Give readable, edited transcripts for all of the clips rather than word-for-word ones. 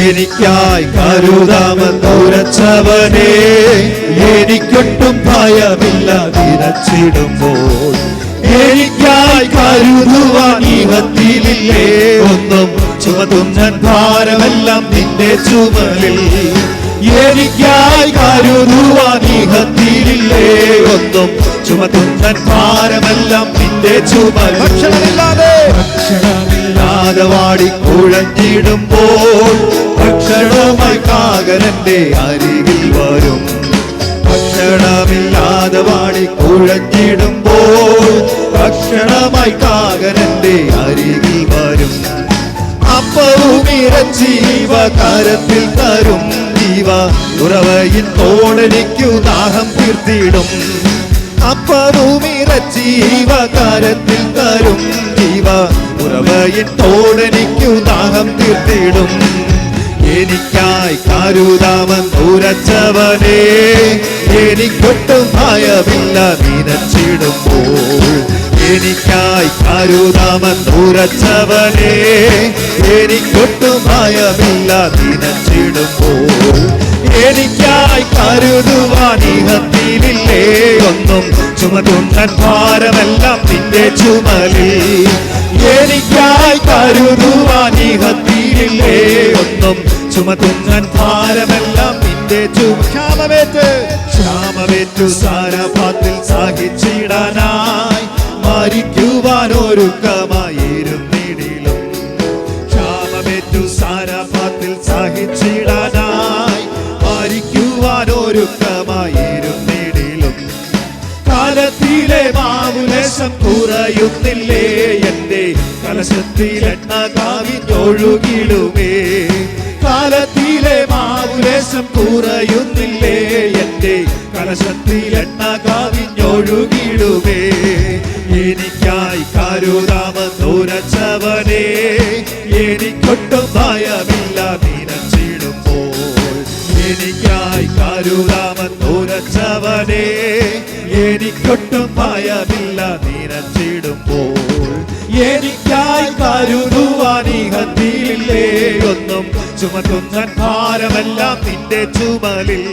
എനിക്കായി കരുതാമെന്നുരച്ചവനെ, എനിക്കൊട്ടും ഭയമില്ല നിരച്ചിടുമ്പോൾ. എനിക്കായി കരുതുവാൻ ഇഹത്തിലില്ലേ ഒന്നും, ചുമതുന്നൻ ഭാരമെല്ലാം നിന്റെ ചുമലിൽ. എനിക്കായി കരുതുവാൻ ഇഹത്തിലില്ലേ ഒന്നും, ചുമതുന്നൻ ഭാരമെല്ലാം നിന്റെ ചുമൽ. ഭക്ഷണമില്ലാതെ വാടി കുഴഞ്ഞിടുമ്പോൾ ഭക്ഷണമായി കാകരന്റെ അരികിൽ വരും. ഭക്ഷണമില്ലാതെ വാടി കുഴഞ്ഞിടുമ്പോൾ ഭക്ഷണമായി കാകരന്റെ അരികിൽ വരും. അപ്പവും ഇറച്ചീവ കരത്തിൽ തരും, ജീവ ഉറവയിൻ തോടെനിക്കു ദാഹം തീർത്തിടും. അപ്പവും ഇറച്ചീവ കരത്തിൽ തരും, ജീവ ഉറവയിൻ തോടെനിക്കു ദാഹം തീർത്തിടും. എനിക്കായി കരുതാമെന്നുരച്ചവനെ, എനിക്കൊട്ടും ഭയമില്ല നിരച്ചിടുമ്പോൾ. എനിക്കായി കരുതാമെന്നുരച്ചവനെ, എനിക്കൊട്ടും ഭയമില്ല നിരച്ചിടുമ്പോൾ. എനിക്കായി കരുതുവാൻ ഇഹത്തിലില്ലേ ഒന്നും, ചുമതുന്നൻ ഭാരമെല്ലാം നിന്റെ ചുമലിൽ. എനിക്കായി കരുതുവാൻ ഇഹത്തിലില്ലേ ഒന്നും, ചുമതുന്നൻ ഭാരമെല്ലാം നിന്റെ ക്ഷാമമേറ്റു സാരഭാത്തിൽ സഹിച്ചിടാനായി മരിക്കുവാനൊരുക്കമായിരുന്നിടിലും. ക്ഷാമമേറ്റു സാരഭാത്തിൽ സഹിച്ചിടാനായി മരിക്കുവാനൊരുക്കമായിരുന്നിടിലും. കാലത്തിലെ മാവുലേശം കുറയുന്നില്ലേ, എന്റെ കലശത്തിൽ എണ്ണ കാവിഞ്ഞൊഴുകിടുമേ. കാലത്തിലെ മാവുലേശം കുറയുന്നില്ലേ, എന്റെ കലശത്തിൽ എണ്ണ കാവിഞ്ഞൊഴുകിടുമേ. എനിക്കായി കരുതാമെന്നുരച്ചവനെ, എനിക്കൊട്ടും ഭയമില്ല നിരച്ചിടുമ്പോൾ. എനിക്കായി കരുതാമെന്നുരച്ചവനെ, എനിക്കൊട്ടും ഭയമില്ല നിരച്ചിടുമ്പോൾ. എനിക്കായി കരുതുവാൻ ഇഹത്തിലില്ലേ ഒന്നും, ചുമതുന്നൻ ഭാരമെല്ലാം നിന്റെ ചുമലിൽ.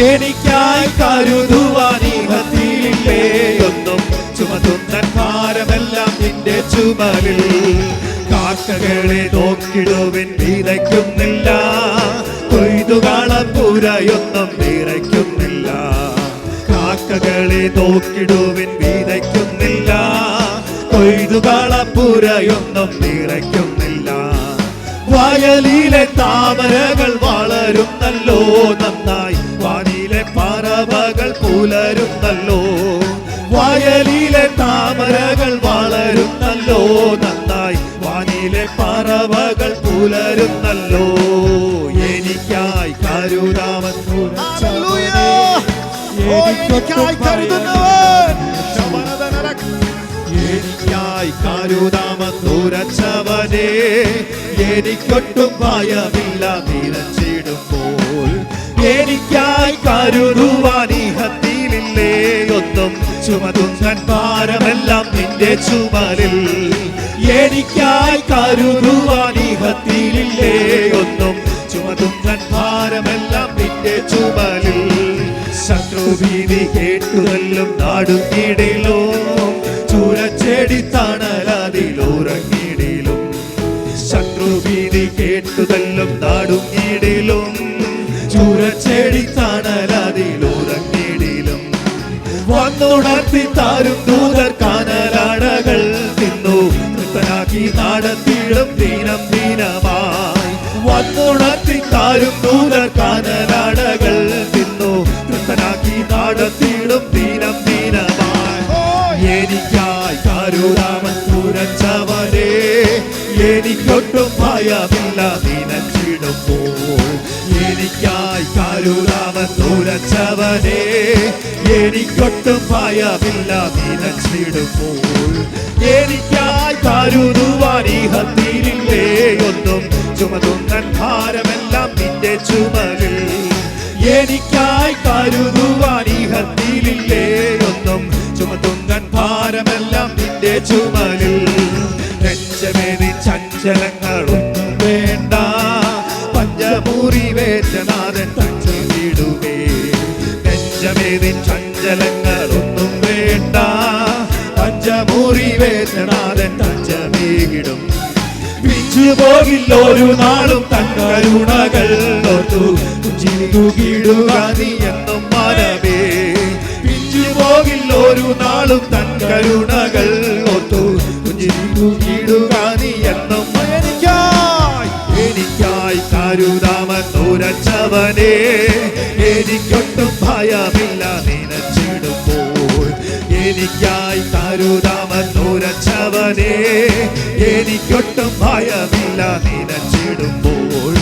എനിക്കായി കരുതുവാൻ ഇഹത്തിലില്ലേ ഒന്നും, ചുമതുന്നൻ ഭാരമെല്ലാം നിന്റെ ചുമലിൽ. കാക്കകളെ നോക്കിടുവിൻ വിതയ്ക്കുന്നില്ല, കൊയ്തുകാളപ്പുരയൊന്നും നിറയ്ക്കുന്നില്ല. കാക്കകളെ നോക്കിടുവിൻ വിതയ്ക്കുന്നില്ല, കൊയ്തുകാളപ്പുരയൊന്നും നിറയ്ക്കുന്നില്ല. വയലിലെ താമരകൾ വളരുന്നല്ലോ നന്നായി, വാനിലെ പറവകൾ പുലരുന്നല്ലോ. വയലിലെ താമരകൾ വളരുന്നല്ലോ നന്നായി, വാനിലെ പറവകൾ പുലരുന്നല്ലോ. എനിക്കായി കരുതാമെന്നുരച്ചവനെ, എനിക്കായി കരുതാമെന്നുരച്ചവനെ, എനിക്കൊട്ടും ഭയമില്ല നിരച്ചിടുമ്പോൾ. എനിക്കായി കരുതുവാൻ ഇഹത്തിലില്ലേ ഒന്നും, ചുമതുന്നൻ ഭാരമെല്ലാം നിന്റെ ചുമലിൽ. എനിക്കായി കരുതുവാൻ ഇഹത്തിലില്ലേ ഒന്നും, ചുമതുന്നൻ ഭാരമെല്ലാം നിന്റെ ചുമലിൽ. ശത്രുഭീതി കേട്ടുതല്ലും നാടുങ്ങിടിലും, ചൂരച്ചെടി തണലതിലുറങ്ങിടിലും. ശത്രുഭീതി കേട്ടുതല്ലും നാടുങ്ങിടിലും, ചൂരച്ചെടി തണലതിലുറങ്ങിടിലും. വന്നുണർത്തി താരും ദൂതർ കാനലാടകൾ തിന്നു, തൃപ്തനാക്കി നടത്തിയിടും ദീനം ദീനമായി. വന്നുണർത്തി താരും ദൂതർ കാനലാടകൾ തിന്നു, തൃപ്തനാക്കി നടത്തിയിടും ദീനം ദീനമായി. എനിക്കായി കരുതാമെന്നുരച്ചവനെ, എനിക്കൊട്ടും ഭയമില്ല നിരച്ചിടുമ്പോൾ. എനിക്കായി കരുതാമെന്നുരച്ചവനെ, എനിക്കൊട്ടും ഭയമില്ല നിരച്ചിടുമ്പോൾ. എനിക്കായി കരുതുവാൻ ഇഹത്തിലില്ലേ ഒന്നും, ചുമതുന്നൻ ഭാരമെല്ലാം നിന്റെ ചുമലിൽ. എനിക്കായി കരുതുവാൻ ഇഹത്തിലില്ലേ ഒന്നും, ചുമതുന്നൻ ഭാരമെല്ലാം നിന്റെ ചുമലിൽ. നെഞ്ചമേറി ചഞ്ചലങ്ങളൊന്നും വേണ്ട, ചഞ്ചലങ്ങളൊന്നും വേണ്ട, പഞ്ചമുറിവേറ്റനാഥൻ തഞ്ചമേകിടും. പിഞ്ചുപോകില്ല ഒരു നാളും തൻ കരുണകൾ ഓർത്തു പുഞ്ചിരിടുക നീ എന്നും മനമേ. പിഞ്ചുപോകില്ല ഒരു നാളും തൻ കരുണകൾ ഓർത്തു പുഞ്ചിരിടുക നീ എന്നും. എനിക്കായി കരുതാമെന്നുരച്ചവനേ, എനിക്കൊട്ടും ഭയമില്ല നനച്ചിടുമ്പോൾ. എനിക്കായി കരുതാമെന്നുരച്ചവനേ, എനിക്കൊട്ടും ഭയമില്ല നനച്ചിടുമ്പോൾ.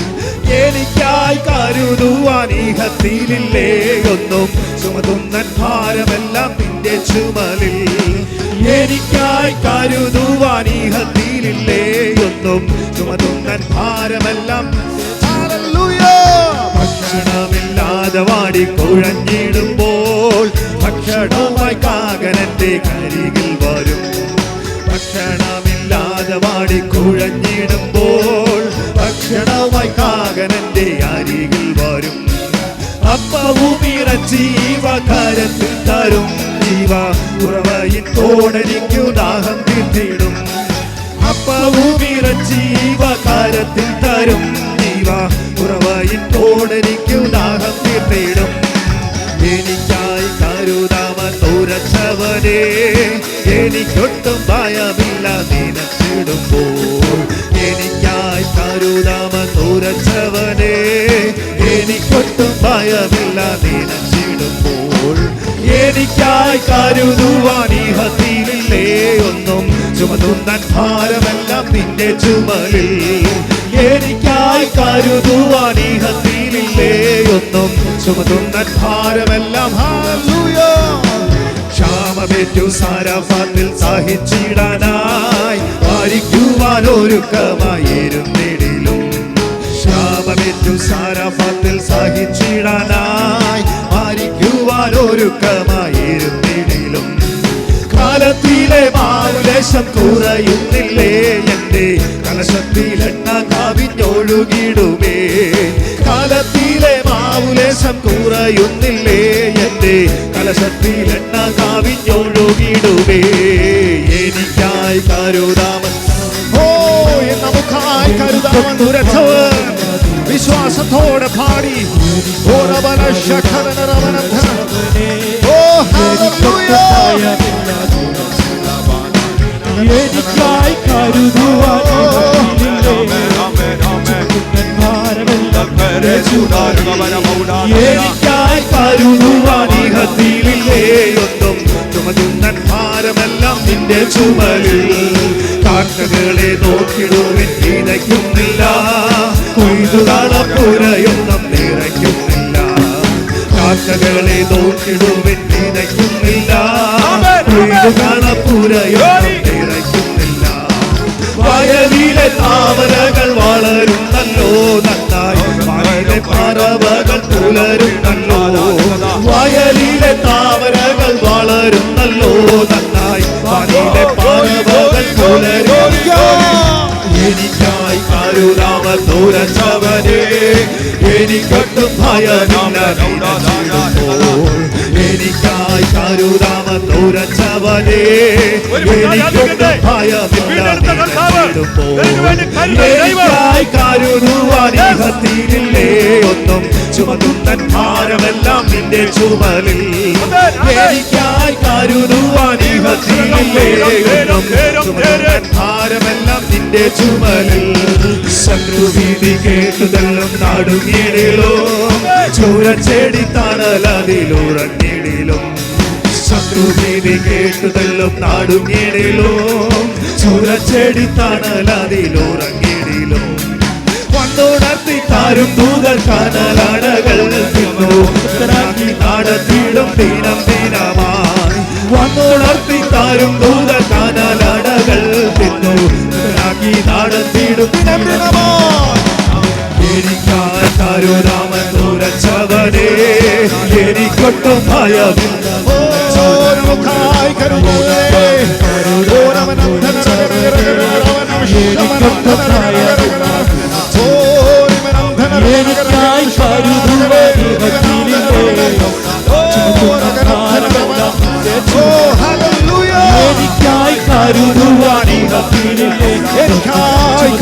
എനിക്കായി കരുതുവാൻ ഈഹത്തിലില്ലേ ഒന്നും, ചുമതുന്നൻ ഭാരമെല്ലാം നിന്റെ ചുമലിൽ. എനിക്കായി കരുതുവാൻ ഈഹത്തിലില്ലേ ഒന്നും, ചുമതുന്നൻ ഭാരമെല്ലാം. ഭക്ഷണമില്ലാതെ വാടി കുഴഞ്ഞിടുമ്പോൾ ഭക്ഷണമായി കാകനന്റെ കരികിൽ വരും. ഭക്ഷണമില്ലാതെ വാടി കുഴഞ്ഞിടുമ്പോൾ ഭക്ഷണമായി കാകനന്റെ അരികിൽ വരും. അപ്പവും ഇറച്ചീവ കരത്തിൽ തരും, ജീവ ഉറവയിൻ തോടെനിക്കു ദാഹം തീർത്തിടും. അപ്പവും ഇറച്ചീവ കരത്തിൽ തരും, ജീവ ഉറവയിൻ തോടെനിക്കു ദാഹം തീർത്തിടും. എനിക്കായി കരുതാമെന്നുരച്ചവനേ, എനിക്കൊട്ടും ഭയമില്ല നനച്ചിടുമ്പോൾ. എനിക്കായി കരുതാമെന്നുരച്ചവനേ, എനിക്കൊട്ടും ഭയമില്ല നനച്ചിടുമ്പോൾ. എനിക്കായി കരുതുവാൻ ഈഹത്തിലില്ലേ ഒന്നും, ചുമതുന്നൻ ഭാരമെല്ലാം നിന്റെ ചുമലിൽ. എനിക്കായി കരുതുവാൻ ഈഹത്തിലില്ലേ ഒന്നും, ചുമതുന്നൻ ഭാരമെല്ലാം. ക്ഷാമമേറ്റു സാരഫാത്തിൽ സഹിച്ചിടാനായി വാരിക്കുവാൻ ഒരുക്കമായിരുന്നിടിലും. ക്ഷാമമേറ്റു സാരഫാത്തിൽ സഹിച്ചിടാനായി വാരിക്കുവാൻ ഒരുക്കമായിരുന്നിടിലും. കാലത്തിലെ മാവുലേശം കുറയുന്നില്ലേ, എന്റെ കലശത്തിൽ എണ്ണ കവിഞ്ഞൊഴുകിടുമേ. കാലത്തിലെ മാവുലേശം കുറയുന്നില്ലേ, എന്റെ കലശത്തിൽ എണ്ണ കവിഞ്ഞൊഴുകിടുമേ. എനിക്കായി കരുതാമൻ, നമുക്കായി കരുതാമെന്നുരച്ചവൻ വിശ്വാസത്തോടെ പാടി. എനിക്കായി കരുതുവാൻ എനിക്കായി കരുതുവാൻ ഈഹത്തിലില്ലേ ഒന്നും, ചുമതുന്നൻ ഭാരമെല്ലാം നിന്റെ ചുമലിൽ. കാക്കകളെ നോക്കിടുവിൻ വിതയ്ക്കുന്നില്ല, കൊയ്തുകളപ്പുരയൊന്നും നിറയ്ക്കുന്നില്ല. കാക്കകളെ നോക്കിടുവിൻ വിതയ്ക്കുന്നില്ല, കൊയ്തുകളപ്പുരയൊന്നും നിറയ്ക്കുന്നില്ല. വയലിലെ താമരകൾ വളരുന്നല്ലോ നന്നായി, വയലിലെ പറവകൾ പുലരുന്നല്ലോ. വയലിലെ താമരകൾ വളരുന്നല്ലോ നന്നായി, വയലിലെ പറവകൾ പുലരുന്നല്ലോ. എനിക്കായി കരുതാമെന്നുരച്ചവനേ, എനിക്കൊട്ടും ഭയമില്ല നനച്ചിടുമ്പോൾ. എനിക്കായി കരുതാമെന്നുരച്ചവനേ, എനിക്കൊട്ടും ഭയമില്ല നനച്ചിടുമ്പോൾ. എനിക്കായി കരുതുവാൻ ഈഹത്തിലില്ലേ ഒന്നും, ചുമതുന്നൻ ഭാരമെല്ലാം നിന്റെ ചുമലിൽ. എനിക്കായി കരുതുവാൻ ഈഹത്തിലില്ലേ ഒന്നും, ചുമതുന്നൻ ഭാരമെല്ലാം നിന്റെ ചുമലിൽ. ശത്രുഭീതി കേട്ടുതല്ലും നടുങ്ങിടിലോ, ചൂരച്ചെടി തണലതിലുറങ്ങിടിലും. ശത്രുഭീതി കേട്ടുതല്ലും നടുങ്ങിടിലോ, ചൂരച്ചെടി തണലതിലുറങ്ങിടിലും. വന്നുണർത്തി താരും ദൂതർ കനലടകൾ തിന്നു, നടത്തിയിടും ദിനം ദിനമായി. വന്നുണർത്തി താരും ദൂതർ കനലടകൾ തിന്നു, നടത്തിയിടും ദിനം ദിനമായി. എനിക്കായി കരുതാമെന്നുരച്ചവനേ, എനിക്കൊട്ടും ഭയമില്ല. നമുക്കായി എനിക്കായി കരുതുവാൻ കരുതുവാൻ ഇഹത്തിലില്ലേ എനിക്കായി